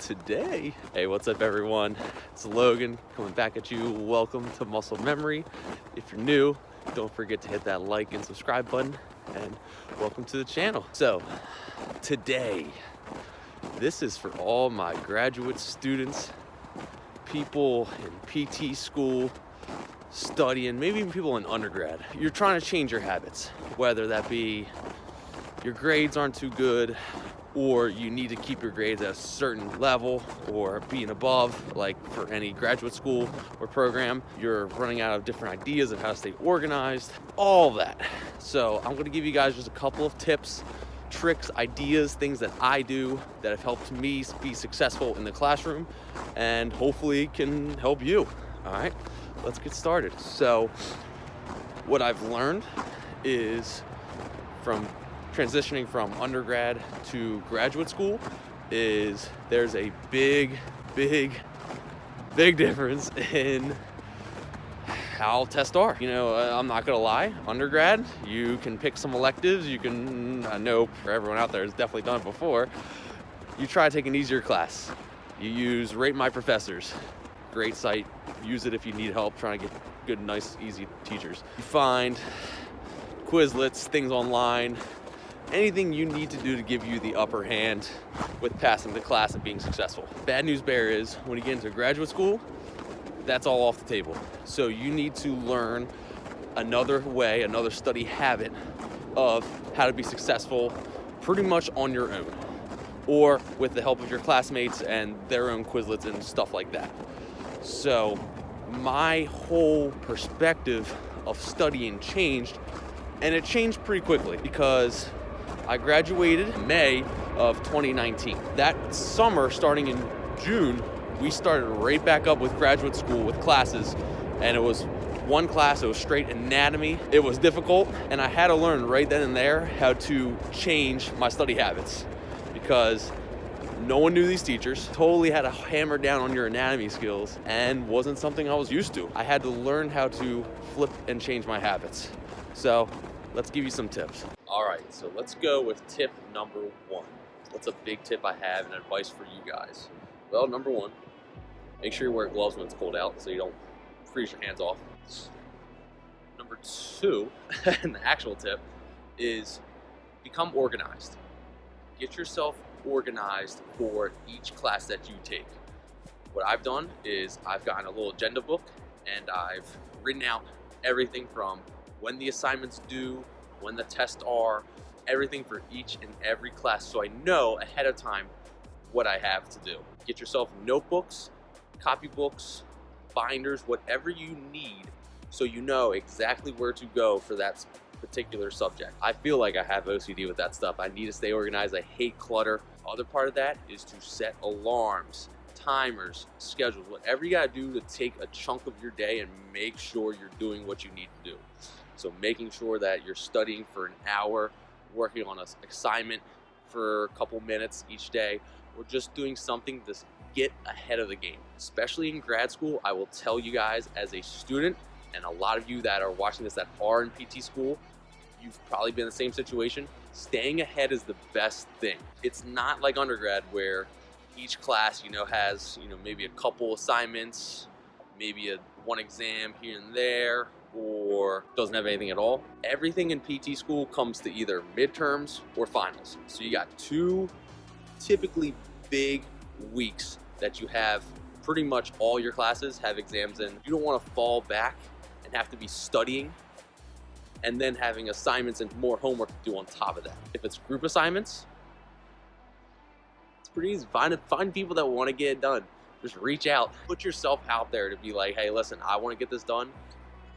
today, hey, what's up everyone? It's Logan coming back at you. Welcome to Muscle Memory. If you're new, don't forget to hit that like and subscribe button, and welcome to the channel. So today, this is for all my graduate students, people in PT school, studying, maybe even people in undergrad. You're trying to change your habits, whether that be your grades aren't too good, or you need to keep your grades at a certain level or being above, like for any graduate school or program. You're running out of different ideas of how to stay organized, all that. So I'm gonna give you guys just a couple of tips, tricks, ideas, things that I do that have helped me be successful in the classroom and hopefully can help you. All right, let's get started. So what I've learned is from transitioning from undergrad to graduate school is there's a big difference in how tests are. You know, I'm not gonna lie, undergrad, you can pick some electives, you can, I know for everyone out there has definitely done it before, you try to take an easier class. You use Rate My Professors, great site, use it if you need help trying to get good, nice, easy teachers. You find Quizlets, things online, anything you need to do to give you the upper hand with passing the class and being successful. Bad news bear is when you get into graduate school, that's all off the table. So you need to learn another way, another study habit of how to be successful pretty much on your own, or with the help of your classmates and their own Quizlets and stuff like that. So my whole perspective of studying changed, and it changed pretty quickly because I graduated in May of 2019. That summer, starting in June, we started right back up with graduate school with classes, and it was one class, it was straight anatomy. It was difficult, and I had to learn right then and there how to change my study habits because no one knew these teachers, totally had to hammer down on your anatomy skills, and wasn't something I was used to. I had to learn how to flip and change my habits. So let's give you some tips. All right, so let's go with tip number one. What's a big tip I have and advice for you guys? Well, number one, make sure you wear gloves when it's cold out so you don't freeze your hands off. Number two, and the actual tip, is become organized. Get yourself organized for each class that you take. What I've done is I've gotten a little agenda book and I've written out everything from when the assignments due, when the tests are, everything for each and every class, so I know ahead of time what I have to do. Get yourself notebooks, copybooks, binders, whatever you need, so you know exactly where to go for that particular subject. I feel like I have OCD with that stuff. I need to stay organized. I hate clutter. Other part of that is to set alarms, timers, schedules, whatever you gotta do to take a chunk of your day and make sure you're doing what you need to do. So making sure that you're studying for an hour, working on an assignment for a couple minutes each day, or just doing something to get ahead of the game. Especially in grad school, I will tell you guys as a student, and a lot of you that are watching this that are in PT school, you've probably been in the same situation. Staying ahead is the best thing. It's not like undergrad where each class, has, maybe a couple assignments, maybe one exam here and there, or doesn't have anything at all. Everything in PT school comes to either midterms or finals. So you got two typically big weeks that you have pretty much all your classes have exams in. You don't want to fall back and have to be studying and then having assignments and more homework to do on top of that. If it's group assignments, it's pretty easy. Find people that want to get it done. Just reach out, put yourself out there to be like, hey, listen, I want to get this done.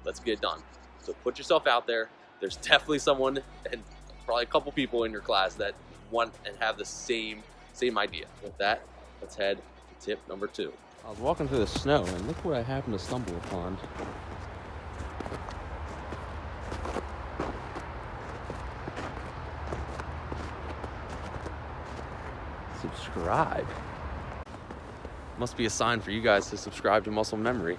Let's get it done. So put yourself out there. There's definitely someone and probably a couple people in your class that want and have the same idea. With that, let's head to tip number two. I was walking through the snow and look what I happened to stumble upon. Subscribe. Must be a sign for you guys to subscribe to Muscle Memory.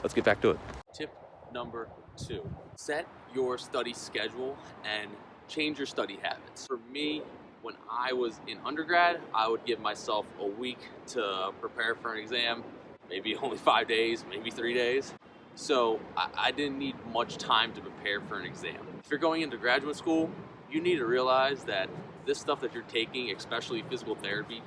Let's get back to it. Tip number two, set your study schedule and change your study habits. For me, When I was in undergrad, I would give myself a week to prepare for an exam, maybe only 5 days, maybe 3 days. So I didn't need much time to prepare for an exam. If you're going into graduate school, you need to realize that this stuff that you're taking, especially physical therapy,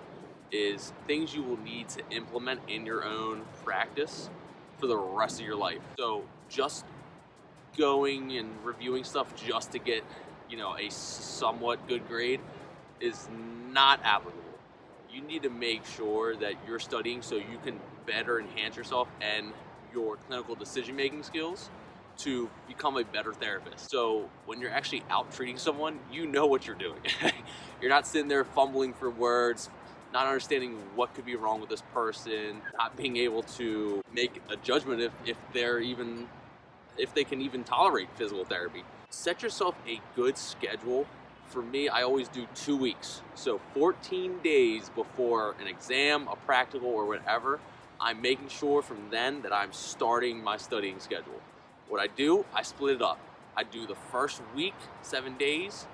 is things you will need to implement in your own practice for the rest of your life. So just going and reviewing stuff just to get, a somewhat good grade is not applicable. You need to make sure that you're studying so you can better enhance yourself and your clinical decision-making skills to become a better therapist. So when you're actually out treating someone, you know what you're doing. You're not sitting there fumbling for words, not understanding what could be wrong with this person, not being able to make a judgment if they can even tolerate physical therapy. Set yourself a good schedule. For me, I always do 2 weeks. So 14 days before an exam, a practical, or whatever, I'm making sure from then that I'm starting my studying schedule. What I do, I split it up. I do the first week, 7 days,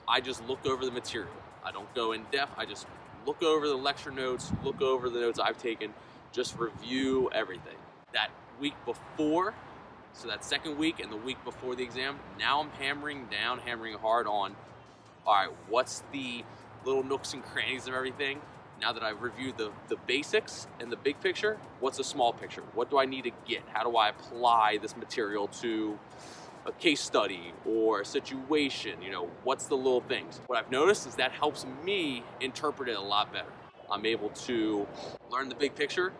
I just look over the material. I don't go in depth, I just look over the lecture notes, look over the notes I've taken, just review everything. That week before, so that second week and the week before the exam, now I'm hammering hard on, all right, what's the little nooks and crannies of everything? Now that I've reviewed the basics and the big picture, what's the small picture? What do I need to get? How do I apply this material to a case study or a situation? What's the little things? What I've noticed is that helps me interpret it a lot better. I'm able to learn the big picture,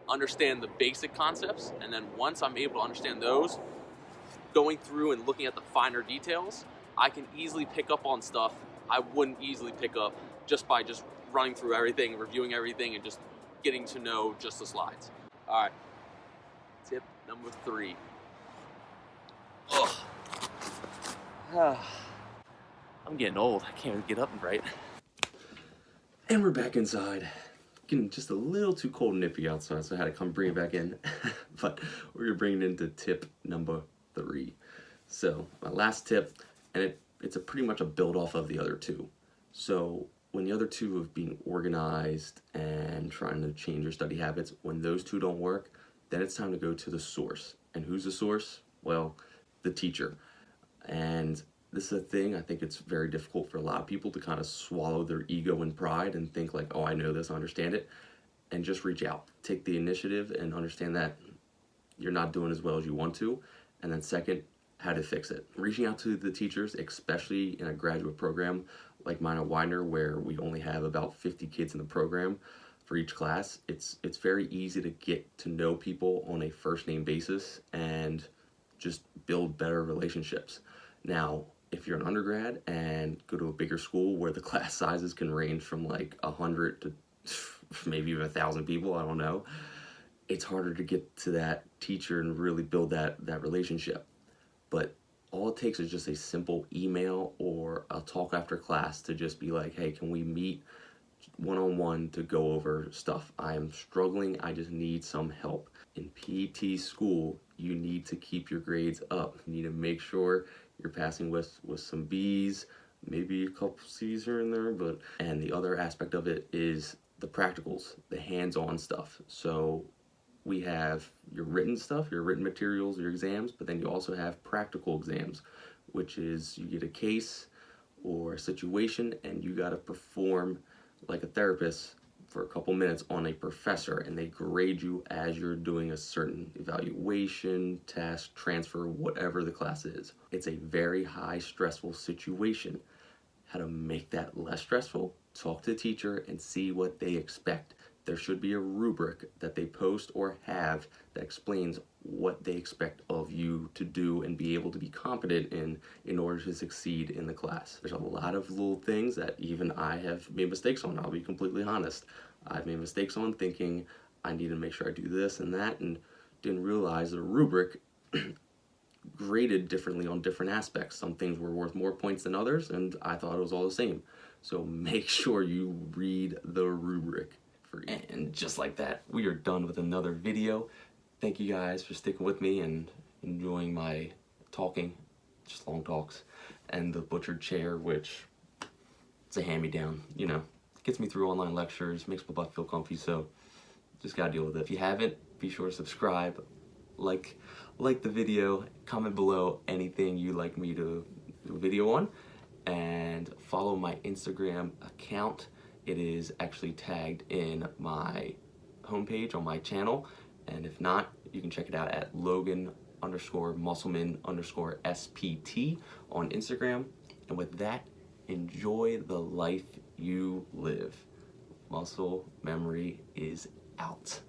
understand the basic concepts, and then once I'm able to understand those, going through and looking at the finer details, I can easily pick up on stuff I wouldn't easily pick up just by running through everything, reviewing everything, and just getting to know just the slides. All right, tip number 3. I'm getting old. I can't even get up and write. And we're back inside. Getting just a little too cold and nippy outside, so I had to come bring it back in. But we're gonna bring it into tip number 3. So my last tip, and it's pretty much a build off of the other 2. So when the other 2 of being organized and trying to change your study habits, when those 2 don't work, then it's time to go to the source. And who's the source? Well, the teacher. And this is a thing, I think it's very difficult for a lot of people to kind of swallow their ego and pride and think like, oh, I know this, I understand it, and just reach out. Take the initiative and understand that you're not doing as well as you want to. And then second, how to fix it. Reaching out to the teachers, especially in a graduate program like mine at Widener, where we only have about 50 kids in the program for each class, it's very easy to get to know people on a first name basis and just build better relationships. Now, if you're an undergrad and go to a bigger school where the class sizes can range from like 100 to maybe even 1,000 people, I don't know, it's harder to get to that teacher and really build that relationship. But all it takes is just a simple email or a talk after class to just be like, hey, can we meet one-on-one to go over stuff? I am struggling, I just need some help. In PT school, you need to keep your grades up. You need to make sure you're passing with some B's, maybe a couple C's here and there, and the other aspect of it is the practicals, the hands-on stuff. So we have your written stuff, your written materials, your exams, but then you also have practical exams, which is you get a case or a situation and you got to perform like a therapist for a couple minutes on a professor, and they grade you as you're doing a certain evaluation, test, transfer, whatever the class is. It's a very high stressful situation. How to make that less stressful? Talk to the teacher and see what they expect. There should be a rubric that they post or have that explains what they expect of you to do and be able to be competent in order to succeed in the class. There's a lot of little things that even I have made mistakes on, I'll be completely honest. I've made mistakes on thinking I need to make sure I do this and that, and didn't realize the rubric graded differently on different aspects. Some things were worth more points than others, and I thought it was all the same. So make sure you read the rubric. And just like that, we are done with another video. Thank you guys for sticking with me and enjoying my talking, just long talks, and the butchered chair, which it's a hand-me-down, you know. Gets me through online lectures, makes my butt feel comfy, so just gotta deal with it. If you haven't, be sure to subscribe, like the video, comment below anything you'd like me to do a video on, and follow my Instagram account. It is actually tagged in my homepage on my channel, and if not, you can check it out at Logan_Musselman_SPT on Instagram. And with that, enjoy the life you live. Muscle memory is out.